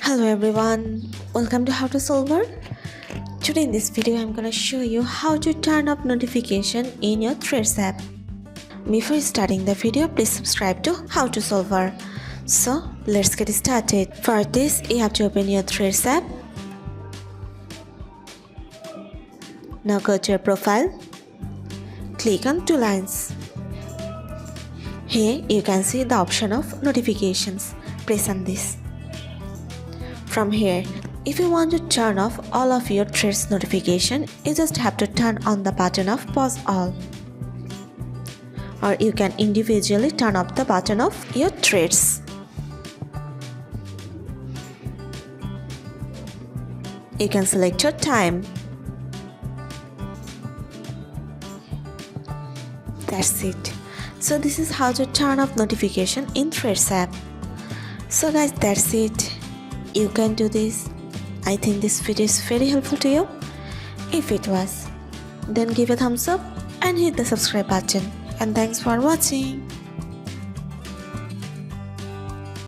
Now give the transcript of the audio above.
Hello everyone, welcome to How to Solver. Today in this video I'm gonna show you how to turn off notification in your Threads app. Before starting the video, please subscribe to How to Solver. So let's get started. For this, you have to open your Threads app. Now go to your profile. Click on two lines. Here you can see the option of notifications. Press on this. From here, if you want to turn off all of your Threads notification, you just have to turn on the button of pause all. Or you can individually turn off the button of your Threads. You can select your time. That's it. So this is how to turn off notification in Threads app. So guys, that's it. You can do this. I think this video is very helpful to you. If it was, then give a thumbs up and hit the subscribe button. And thanks for watching.